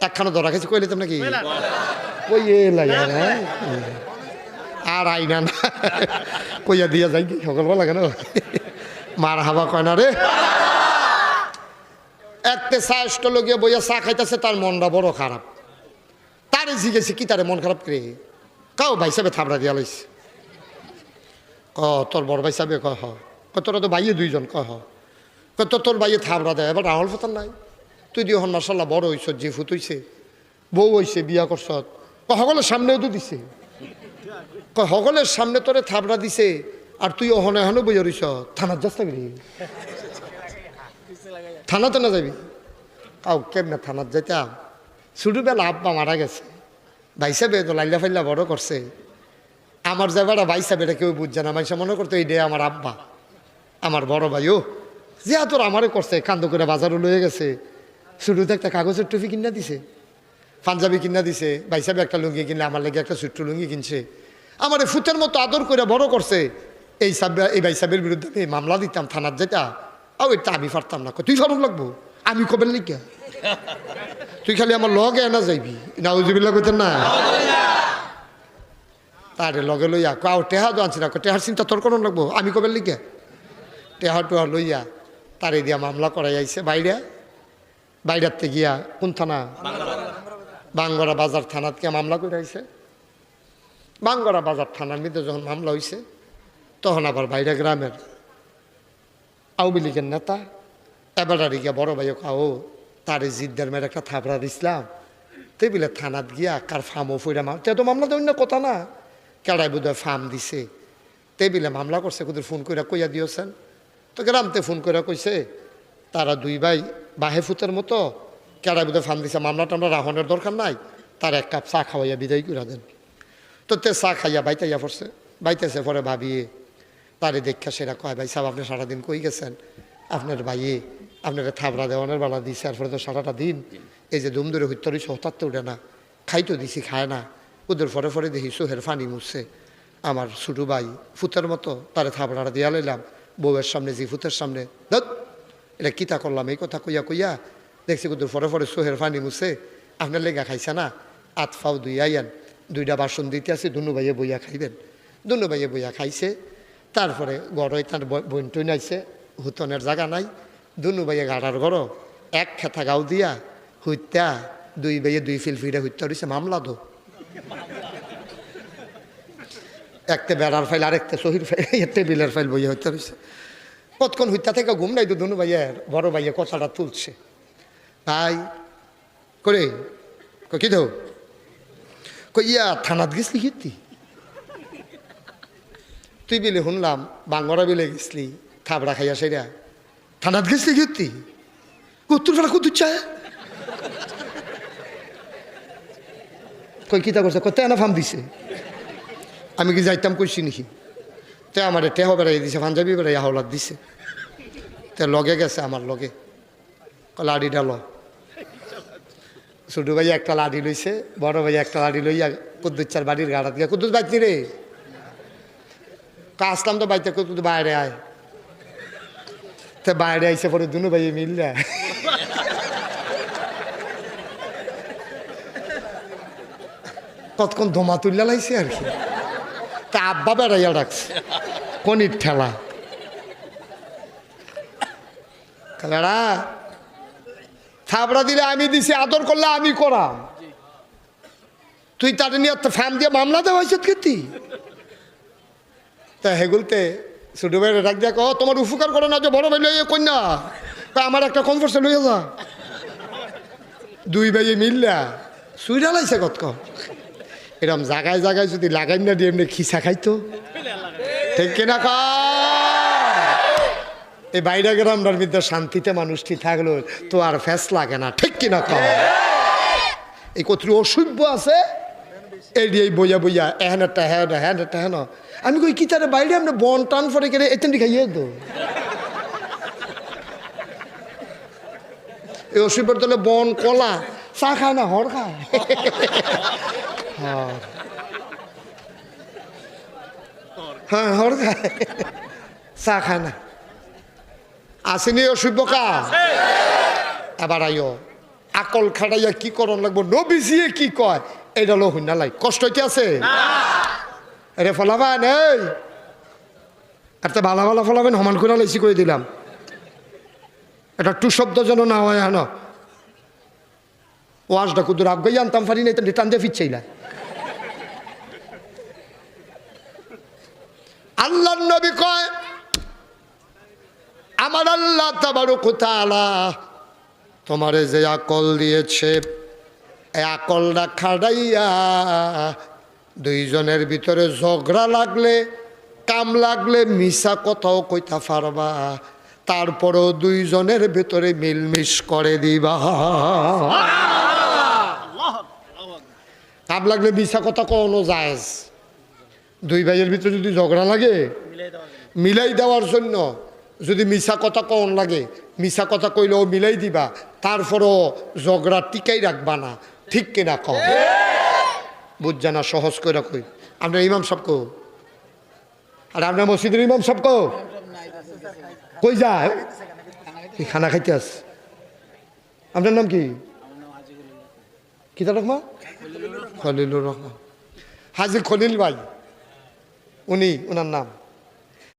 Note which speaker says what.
Speaker 1: একখানা ধরা খাইছে কইলে তো নাকি কই লাগে না আর আইনা না কইয়া দিয়া যাই কি সকালবেলা কেন মার হাবা কয় না রে একটা চাষ্ট লগিয়ে বইয়া চা খাইতেছে তার মনটা বড় খারাপ তারে জিগেছে কি তারে মন খারাপ করে কাও ভাই সাহেবে থাবড়া দিয়া লাইছে তোর বড় ভাই সাহেবে কয় তোরা তো ভাইয়ে দুইজন কয় তোর ভাইয়ে থাবড়া দেয় এবার রাহুল ফতার নাই তুই দিয়ে হন মার্শাল্লাহ বড় হইছ যে ফুট হইছে বউ হইছে বিয়া করছ সকলের সামনেও তো দিছে সকলের সামনে তোরে থাবড়া দিছে আর তুই অহনে এখনো বইয়া রইছ থানার যাস থাকবি থানাতে না যাবি কাউ কেমনে থানার যাইতাম ছোটবেলা আব্বা মারা গেছে ভাই সাহেবে তো লাইলা ফাইলা বড় করছে আমার যাবাটা ভাই সাহেব এটা কেউ বুঝছে না ভাইসা মনে করতো এই ডে আমার আব্বা আমার বড় ভাইও যে তোর আমারে করছে কান্দ করে বাজারও লয়ে গেছে শুরুতে একটা কাগজের টুপি কিনা দিছে পাঞ্জাবি কিনা দিছে ভাই সাহেব একটা লুঙ্গি কিনলে আমার লেগে একটা ছোট্ট লুঙ্গি কিনছে আমার ফুটের মতো আদর করে বড় করছে এই ভাই সাহেবের বিরুদ্ধে আমি মামলা দিতাম থানার যেটা এটা আমি পারতাম না তুই ফারুক লাগবো আমি কবেন লিখা তুই খালি আমার লগে এনা যাইবি নাউজুবিল্লাহ কইতেন না তারে লগে লইয়া কাউ টেহা তো আনছি না টেহার চিন্তা তোর কোনো লাগবো আমি কবেন লিখা টেহা টেহা লইয়া তারে দিয়া মামলা করাই আইছে বাইরেতে গিয়া কোন থানা বাঙ্গরা বাজার থানাত গিয়া মামলা করে আইছে বাঙ্গরা বাজার থানার মধ্যে যখন মামলা হয়েছে তখন আবার বাইরে গ্রামের আওয়ামী লীগের নেতা এবারে গিয়া বড় ভাইও কাও তারে জিদ্দার মেয়ের একটা থাবড়া দিছিলাম টেবিলে থানাত গিয়া কার ফার্মও ফইরা তে তো মামলা তো অন্য কথা না কেড়াই বোধহয় ফার্ম দিছে টেবিলে মামলা করছে কুদের ফোন করে কইয়া দিয়েছেন তো গ্রামতে ফোন করে কইছে তারা দুই ভাই বাহে ফুতের মতো কেড়াই বোধহয় ফার্ম দিছে মামলাটা আমরা রাহনের দরকার নাই তার এক কাপ চা খাওয়াইয়া বিদায় করে দেন তো তে চা খাইয়া বাইতাইয়া পড়ছে বাইতেছে পরে ভাবিয়ে তারে দেখা সেরা কয় ভাই সাহেব আপনি সারাদিন কই গেছেন আপনার ভাইয়ে আপনার থাবড়া দেওয়ানের বেলা দিছে এরপরে তো সারাটা দিন এই যে দুম ধরে হইতে রয়েছে হঠাৎ তো উঠে না খাইতো দিছি খায় না ওদের পরে দেখি সোহের ফানি মুছছে আমার ছোটো ভাই ফুতের মতো তারে থাবড়াটা দিয়া লাইলাম বউয়ের সামনে জি ফুতের সামনে ধত এটা কিতা করলাম এই কথা কইয়া দেখছি ওদের পরে সোহের ফানি মুছছে আপনার লেগা খাইছে না আত ফাও দুইয়াইয়ান দুইটা বাসন দিতে আছে দুনু ভাইয়ে বইয়া খাইবেন দুনু ভাইয়ে বইয়া খাইছে তারপরে গড়ই তার বইন টইন আইছে হুতনের জায়গা নাই দুনু ভাইয়ে গাড়ার গড় এক খেতা গাও দিয়া হইতা দুই ভাইয়ে দুই ফিলফিরে হইতা রয়েছে মামলা দো একটা বেড়ার ফাইল আরেকটা শহীদ ফাইল টেবিলের ফাইল বইয়া হইতে রয়েছে কতক্ষণ হইতা থেকে ঘুম নাই তো দুনু ভাইয়ের বড় ভাইয়ে কথাটা তুলছে ভাই করে কি তো কইয়া থানাত গেছলি কীর্তি তুই বিলে শুনলাম বাঙ্গরা বিলে গেছলি থাবড়া খাইয়া সেরা থানাত গেছলি কীর্তি উত্তর ফেলা কত চায় কই কিতা করছে কত এনা ফার্ম দিছে আমি কি যাইতাম কইছি নাকি তে আমার টেহ বেড়াই দিছে পাঞ্জাবি বেড়াই হাওলাত দিছে তে লগে গেছে আমার লগে লাড়ি ডাল ছোট ভাই একটা লাড়ি লইছে বড় ভাই একটা লাড়ি লইয়া কুদ্দুচ্চার বাড়ির গাড়াত গিয়া কুদ্দুস বাইতনি রে আসলাম তো বাইতে কুদ্দুস বাইরে আয় তে বাইরে আইসে পরে দুনু ভাই মিললে কতক্ষণ ধোমা তুললে লাইছে আর কি তা আব্বা বেড়াইয়া রাখছে কনির ঠেলা খেলাড়া থাবড়া দিলে আমি দিছি আদর করলে আমি করাম তুই তাদের নিয়ে ফ্যাম দিয়ে মামলা দেওয়া হয়েছে কীর্তি তা হেগুলতে ছোটো ভাইয়ের ডাক দেখ তোমার উপকার করে না যে বড় ভাই লইয়া কন্যা তা আমার একটা কনফার্সে লইয়া যা দুই ভাইয়ে মিললা সুইরা লাইছে কতক্ষণ এরকম জায়গায় জায়গায় যদি লাগাই না দিয়ে এমনি খিসা খাইতো ঠিক কিনা কা এই বাইরে গ্রামটার মধ্যে শান্তিতে মানুষটি থাকলো তো আর ফ্যাস লাগে না ঠিক কিনা কা এই কত অসভ্য আছে এই দিয়ে বইয়া বইয়া এহেন একটা হ্যান একটা হেন আমি কই কি তারা বাইরে আমরা বন টান ফরে কেড়ে এতেন খাইয়ে তো এই অসভ্যর দলে বন কলা চা খায় না হর খায় হ্যাঁ হর খায় চা খায় না আসেনি অসভ্য কা এবার আইও আকল খাটাইয়া কি করণ লাগবো, নবীজিয়ে কি কয় এটা হলো হুন্না লাই। কষ্ট হইতে আছে রে ফলাবেন, এই একটা ভালো ভালো ফলাবেন, সমান করে লাইছি করে দিলাম, এটা টু শব্দ যেন না হয়। হ্যাঁ ওয়াজটা কুদুর আগাই আনতাম পারি না, টান দিয়ে ফিরছাইলা। আল্লাহর নবী কয় আমার আল্লাহ তাবারক ওয়া তাআলা তোমারে যে আকল দিয়েছে, এই আকলটা খাড়াইয়া দুইজনের ভিতরে ঝগড়া লাগলে, কাম লাগলে মিশা কথাও কইতা পারবা, তারপরেও দুইজনের ভিতরে মিলমিশ করে দিবা। কাম লাগলে মিশা কথা কোনো জায়েজ, দুই ভাইয়ের ভিতরে যদি ঝগড়া লাগে মিলাই দেওয়ার জন্য যদি মিশা কথা কন লাগে, মিশা কথা কইলেও মিলাই দিবা, তারপরও ঝগড়া টিকাই রাখবা না। ঠিক কিনা কও? বুঝ না, সহজ করে কই। আপনার ইমাম সাহেব কো, আর আপনার মসজিদের ইমাম সাহেব কো কই যায়? খানা খাইতে আস। আপনার নাম কি? কিতাব রহমান, খলিলুর রহমান, হাজি খলিল ভাই, উনি ওনার নাম।